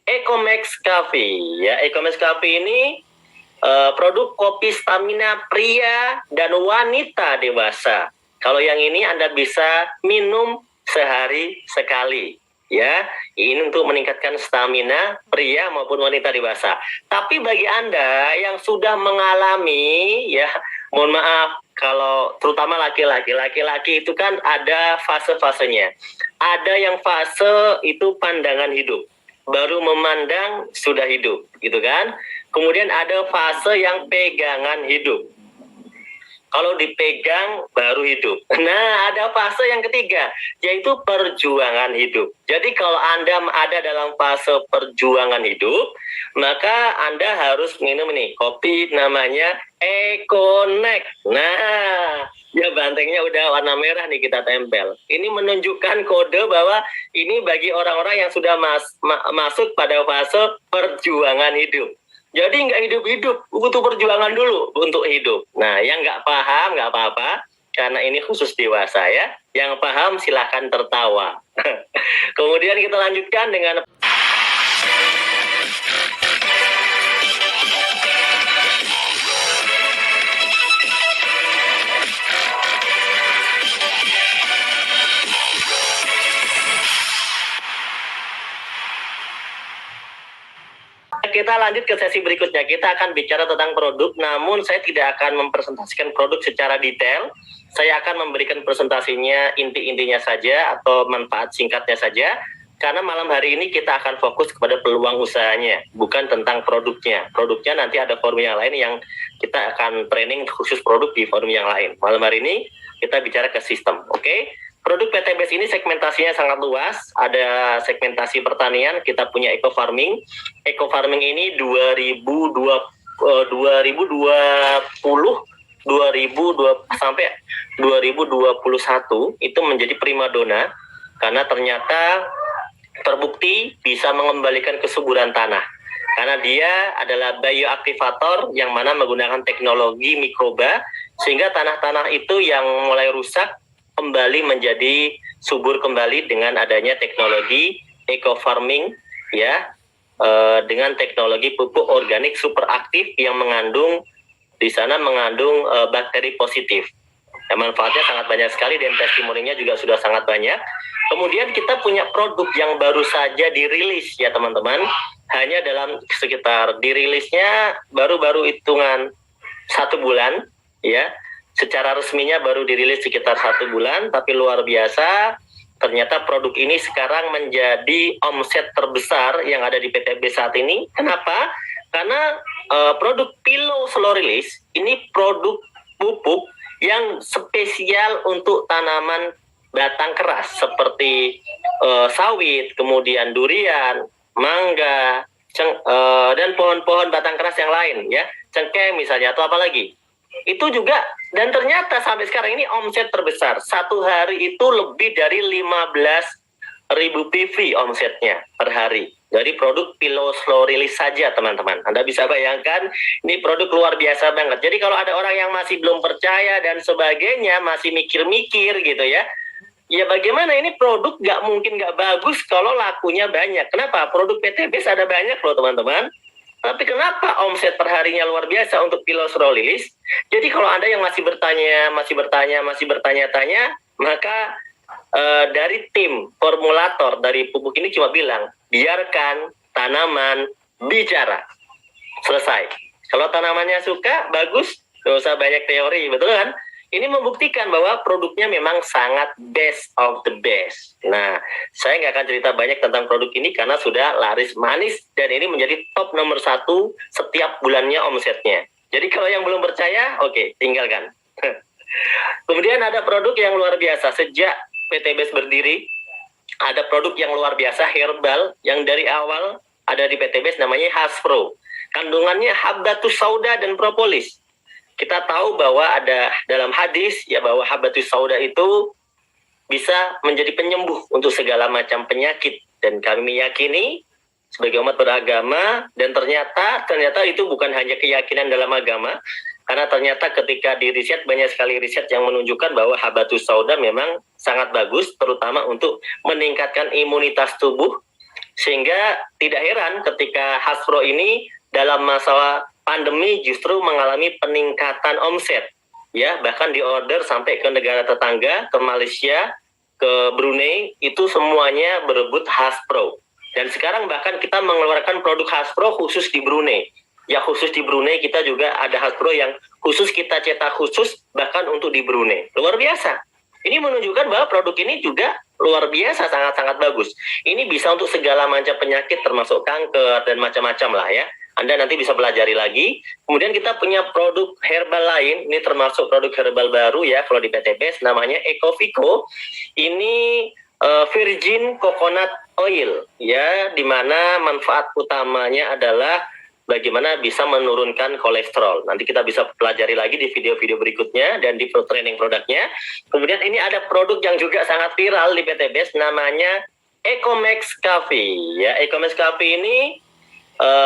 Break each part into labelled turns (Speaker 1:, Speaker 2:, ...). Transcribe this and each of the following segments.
Speaker 1: Ecomax Coffee. Ya, Ecomax Coffee ini produk kopi stamina pria dan wanita dewasa. Kalau yang ini Anda bisa minum sehari sekali. Ya, ini untuk meningkatkan stamina pria maupun wanita dewasa. Tapi bagi Anda yang sudah mengalami, ya, mohon maaf kalau terutama laki-laki itu kan ada fase-fasenya. Ada yang fase itu pandangan hidup, baru memandang sudah hidup, gitu kan? Kemudian ada fase yang pegangan hidup. Kalau dipegang baru hidup. Nah, ada fase yang ketiga, yaitu perjuangan hidup. Jadi kalau Anda ada dalam fase perjuangan hidup, maka Anda harus minum nih kopi namanya Econex. Nah, ya bantengnya udah warna merah nih kita tempel. Ini menunjukkan kode bahwa ini bagi orang-orang yang sudah masuk pada fase perjuangan hidup. Jadi nggak hidup-hidup, butuh perjuangan dulu untuk hidup. Nah, yang nggak paham nggak apa-apa, karena ini khusus dewasa ya. Yang paham silahkan tertawa. Kemudian kita lanjutkan dengan kita lanjut ke sesi berikutnya. Kita akan bicara tentang produk, namun saya tidak akan mempresentasikan produk secara detail. Saya akan memberikan presentasinya inti-intinya saja atau manfaat singkatnya saja. Karena malam hari ini kita akan fokus kepada peluang usahanya, bukan tentang produknya. Produknya nanti ada forum yang lain yang kita akan training khusus produk di forum yang lain. Malam hari ini kita bicara ke sistem, oke? Produk PTBS ini segmentasinya sangat luas. Ada segmentasi pertanian, kita punya eco farming. Eco farming ini 2020 sampai 2021 itu menjadi primadona karena ternyata terbukti bisa mengembalikan kesuburan tanah. Karena dia adalah bioaktivator yang mana menggunakan teknologi mikroba sehingga tanah-tanah itu yang mulai rusak kembali menjadi subur kembali dengan adanya teknologi eco farming, ya, dengan teknologi pupuk organik super aktif yang mengandung bakteri positif. Ya, manfaatnya sangat banyak sekali dan testimoninya juga sudah sangat banyak. Kemudian kita punya produk yang baru saja dirilis ya teman-teman, hanya dalam sekitar dirilisnya baru hitungan 1 bulan, ya. Secara resminya baru dirilis sekitar 1 bulan, tapi luar biasa. Ternyata produk ini sekarang menjadi omset terbesar yang ada di PTB saat ini. Kenapa? Karena produk Pillow Slow Release ini produk pupuk yang spesial untuk tanaman batang keras seperti sawit, kemudian durian, mangga, dan pohon-pohon batang keras yang lain, ya, cengkeh misalnya atau apa lagi. Itu juga, dan ternyata sampai sekarang ini omset terbesar. Satu hari itu lebih dari 15.000 PV omsetnya per hari dari produk Pillow Slow Release saja teman-teman. Anda bisa bayangkan ini produk luar biasa banget. Jadi kalau ada orang yang masih belum percaya dan sebagainya, masih mikir-mikir gitu ya, ya bagaimana ini produk mungkin nggak bagus kalau lakunya banyak. Kenapa? Produk PTBS ada banyak loh teman-teman. Tapi kenapa omset perharinya luar biasa untuk Pillow Slow Release? Jadi kalau Anda yang masih bertanya-tanya, maka dari tim formulator dari pupuk ini cuma bilang, biarkan tanaman bicara. Selesai. Kalau tanamannya suka, bagus, nggak usah banyak teori, betul kan? Ini membuktikan bahwa produknya memang sangat best of the best. Nah, saya nggak akan cerita banyak tentang produk ini karena sudah laris manis dan ini menjadi top nomor 1 setiap bulannya omsetnya. Jadi kalau yang belum percaya, oke, tinggalkan. Kemudian ada produk yang luar biasa. Sejak PTBS berdiri, ada produk yang luar biasa herbal yang dari awal ada di PTBS namanya Haspro. Kandungannya Habbatus Sauda dan propolis. Kita tahu bahwa ada dalam hadis ya bahwa Habbatus Sauda itu bisa menjadi penyembuh untuk segala macam penyakit, dan kami meyakini sebagai umat beragama, dan ternyata itu bukan hanya keyakinan dalam agama, karena ternyata ketika di riset banyak sekali riset yang menunjukkan bahwa Habbatus Sauda memang sangat bagus terutama untuk meningkatkan imunitas tubuh Sehingga tidak heran ketika Hasbro ini dalam masa pandemi justru mengalami peningkatan omset. Ya, bahkan diorder sampai ke negara tetangga, ke Malaysia, ke Brunei, itu semuanya berebut Hasbro. Dan sekarang bahkan kita mengeluarkan produk Hasbro khusus di Brunei. Ya, khusus di Brunei kita juga ada Hasbro yang khusus kita cetak khusus bahkan untuk di Brunei. Luar biasa. Ini menunjukkan bahwa produk ini juga luar biasa, sangat-sangat bagus. Ini bisa untuk segala macam penyakit termasuk kanker dan macam-macam lah ya. Anda nanti bisa pelajari lagi. Kemudian kita punya produk herbal lain, ini termasuk produk herbal baru ya kalau di PTBS, namanya Ecovico. Ini virgin coconut oil ya, dimana manfaat utamanya adalah bagaimana bisa menurunkan kolesterol. Nanti kita bisa pelajari lagi di video-video berikutnya dan di training produknya. Kemudian ini ada produk yang juga sangat viral di PTBS, namanya Ecomax Coffee. Ya, Ecomax Coffee ini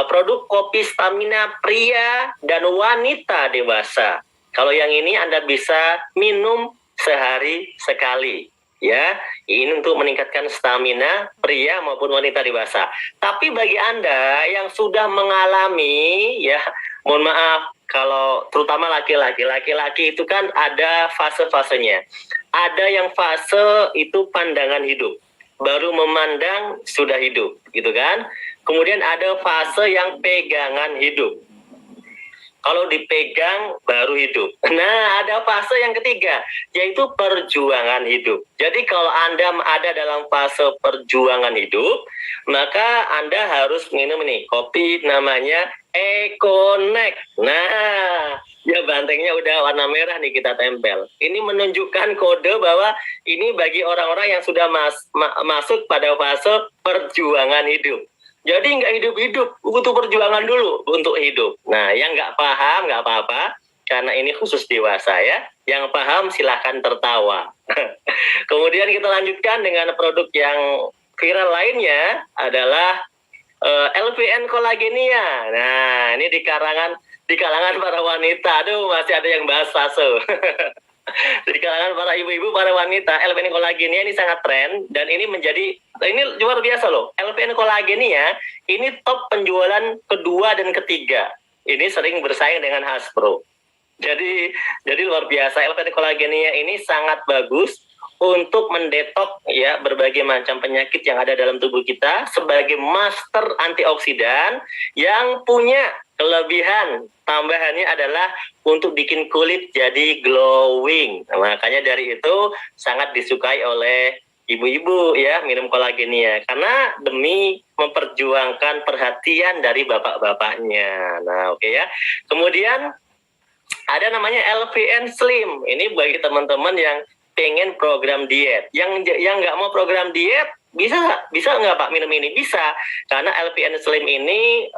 Speaker 1: produk kopi stamina pria dan wanita dewasa. Kalau yang ini Anda bisa minum sehari sekali. Ya, ini untuk meningkatkan stamina pria maupun wanita dewasa. Tapi bagi Anda yang sudah mengalami, ya, mohon maaf, kalau terutama laki-laki itu kan ada fase-fasenya. Ada yang fase itu pandangan hidup, baru memandang sudah hidup, gitu kan? Kemudian ada fase yang pegangan hidup. Kalau dipegang baru hidup. Nah, ada fase yang ketiga, yaitu perjuangan hidup. Jadi kalau Anda ada dalam fase perjuangan hidup, maka Anda harus minum ini, kopi namanya Econex. Nah, ya bantengnya udah warna merah nih kita tempel. Ini menunjukkan kode bahwa ini bagi orang-orang yang sudah masuk pada fase perjuangan hidup. Jadi nggak hidup-hidup, butuh perjuangan dulu untuk hidup. Nah, yang nggak paham nggak apa-apa, karena ini khusus dewasa ya. Yang paham silahkan tertawa. Kemudian kita lanjutkan dengan produk yang viral lainnya adalah LVN Collagenea. Nah, ini di kalangan para wanita. Aduh, masih ada yang bahas fase. Di kalangan para ibu-ibu, para wanita, LVN Collagenea ini sangat tren dan ini luar biasa loh. LVN Collagenea ini top penjualan kedua dan ketiga. Ini sering bersaing dengan Hasbro. Jadi luar biasa. LVN Collagenea ini sangat bagus untuk mendetok ya berbagai macam penyakit yang ada dalam tubuh kita sebagai master antioksidan yang punya kelebihan tambahannya adalah untuk bikin kulit jadi glowing. Nah, makanya dari itu sangat disukai oleh ibu-ibu ya minum Collagenea karena demi memperjuangkan perhatian dari bapak-bapaknya. Nah, oke ya. Kemudian ada namanya LVN Slim. Ini bagi teman-teman yang pengen program diet. Yang nggak mau program diet bisa nggak Pak minum ini? Bisa, karena LVN Slim ini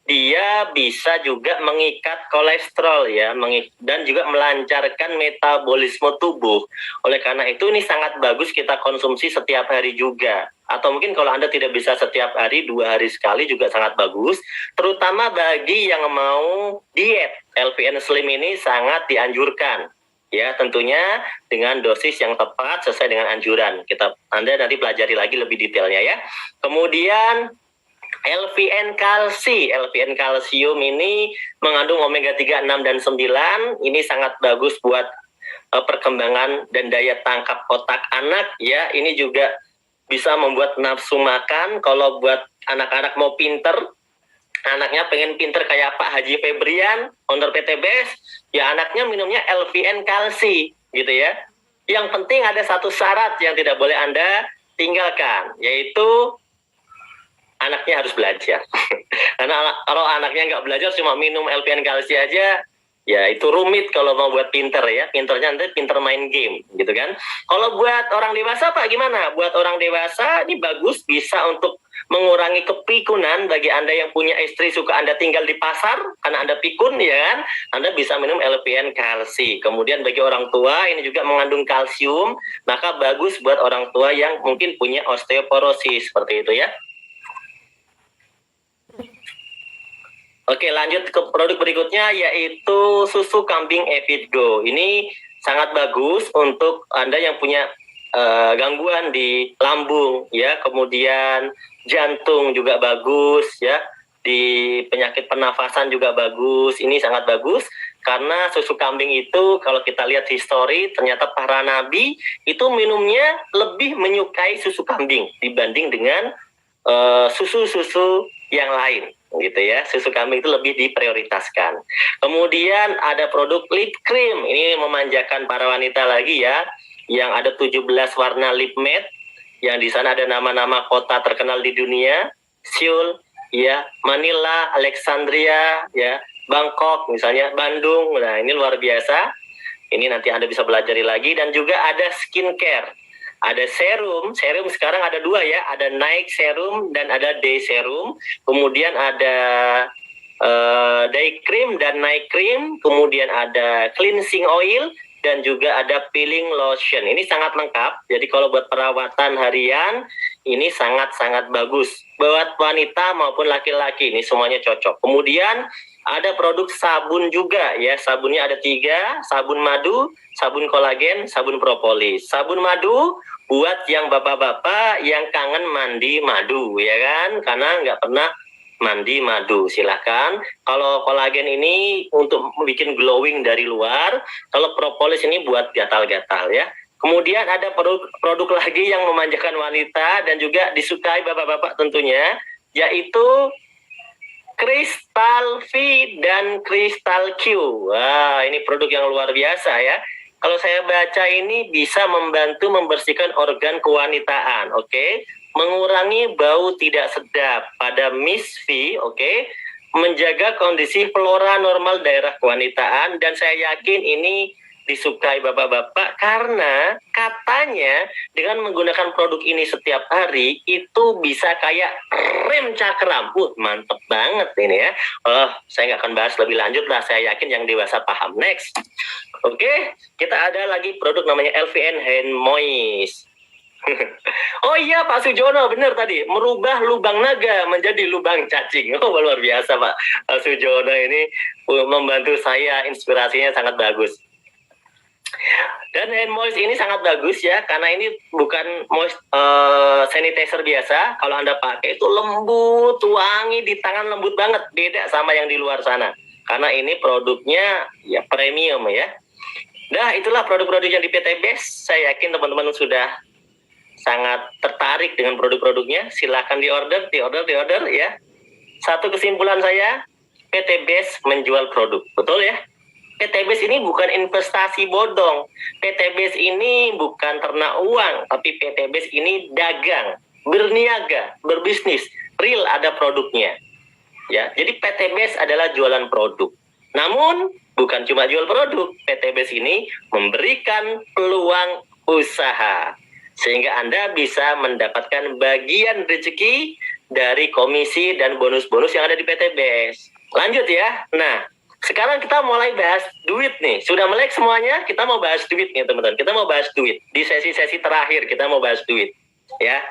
Speaker 1: dia bisa juga mengikat kolesterol ya, dan juga melancarkan metabolisme tubuh. Oleh karena itu ini sangat bagus kita konsumsi setiap hari juga. Atau mungkin kalau Anda tidak bisa setiap hari, 2 hari sekali juga sangat bagus. Terutama bagi yang mau diet, LVN Slim ini sangat dianjurkan. Ya, tentunya dengan dosis yang tepat sesuai dengan anjuran. Anda nanti pelajari lagi lebih detailnya ya. Kemudian LVN kalsium ini mengandung omega 3, 6, dan 9. Ini sangat bagus buat perkembangan dan daya tangkap otak anak ya. Ini juga bisa membuat nafsu makan. Kalau buat anak-anak mau pinter, anaknya pengen pinter kayak Pak Haji Febrian, owner PTBS, ya anaknya minumnya LVN kalsi gitu ya. Yang penting ada satu syarat yang tidak boleh Anda tinggalkan, yaitu anaknya harus belajar. Karena kalau anaknya nggak belajar cuma minum LVN kalsi aja, ya itu rumit kalau mau buat pinter ya. Pinternya nanti pinter main game gitu kan. Kalau buat orang dewasa Pak gimana? Buat orang dewasa ini bagus, bisa untuk mengurangi kepikunan. Bagi Anda yang punya istri suka Anda tinggal di pasar karena Anda pikun ya kan, Anda bisa minum LVN kalsi. Kemudian bagi orang tua ini juga mengandung kalsium, maka bagus buat orang tua yang mungkin punya osteoporosis seperti itu ya. Oke, lanjut ke produk berikutnya yaitu susu kambing Evitgo. Ini sangat bagus untuk Anda yang punya gangguan di lambung ya, kemudian jantung juga bagus ya, di penyakit pernafasan juga bagus. Ini sangat bagus karena susu kambing itu kalau kita lihat histori ternyata para nabi itu minumnya lebih menyukai susu kambing dibanding dengan susu-susu yang lain gitu ya. Susu kambing itu lebih diprioritaskan. Kemudian ada produk lip cream. Ini memanjakan para wanita lagi ya, yang ada 17 warna lip matte, yang di sana ada nama-nama kota terkenal di dunia, Seoul ya, Manila, Alexandria ya, Bangkok misalnya, Bandung. Nah, ini luar biasa. Ini nanti Anda bisa belajari lagi. Dan juga ada skincare. Ada serum sekarang ada 2 ya, ada night serum dan ada day serum. Kemudian ada day cream dan night cream. Kemudian ada cleansing oil dan juga ada peeling lotion. Ini sangat lengkap. Jadi kalau buat perawatan harian ini sangat-sangat bagus. Buat wanita maupun laki-laki ini semuanya cocok. Kemudian ada produk sabun juga ya. Sabunnya ada 3, sabun madu, sabun kolagen, sabun propolis. Sabun madu buat yang bapak-bapak yang kangen mandi madu ya kan, karena nggak pernah mandi madu, silahkan. Kalau kolagen ini untuk bikin glowing dari luar, kalau propolis ini buat gatal-gatal ya. Kemudian ada produk lagi yang memanjakan wanita dan juga disukai bapak-bapak tentunya, yaitu Crystal V dan Crystal Q. Wah, ini produk yang luar biasa ya. Kalau saya baca ini bisa membantu membersihkan organ kewanitaan, oke? Mengurangi bau tidak sedap pada Miss V, oke? Menjaga kondisi flora normal daerah kewanitaan, dan saya yakin ini disukai bapak-bapak karena katanya dengan menggunakan produk ini setiap hari itu bisa kayak rem cakram. Mantep banget ini ya. Saya nggak akan bahas lebih lanjut lah, saya yakin yang dewasa paham. Next. Oke, kita ada lagi produk namanya LVN Hand Moist. Oh iya Pak Sujono, benar tadi, merubah lubang naga menjadi lubang cacing. Oh, luar biasa Pak Sujono ini membantu saya, inspirasinya sangat bagus. Dan hand moist ini sangat bagus ya, karena ini bukan moist sanitizer biasa. Kalau Anda pakai itu lembut, wangi di tangan, lembut banget, beda sama yang di luar sana. Karena ini produknya ya premium ya. Nah, itulah produk-produk yang di PT Best. Saya yakin teman-teman sudah sangat tertarik dengan produk-produknya. Silakan diorder ya. Satu kesimpulan saya, PT Best menjual produk, betul ya? PT Base ini bukan investasi bodong. PT Base ini bukan ternak uang, tapi PT Base ini dagang, berniaga, berbisnis, real ada produknya. Ya, jadi PT Base adalah jualan produk. Namun bukan cuma jual produk, PT Base ini memberikan peluang usaha sehingga Anda bisa mendapatkan bagian rezeki dari komisi dan bonus-bonus yang ada di PT Base. Lanjut ya. Nah, sekarang kita mulai bahas duit nih. Sudah melek semuanya, kita mau bahas duit nih teman-teman. Kita mau bahas duit. Di sesi-sesi terakhir kita mau bahas duit. Ya.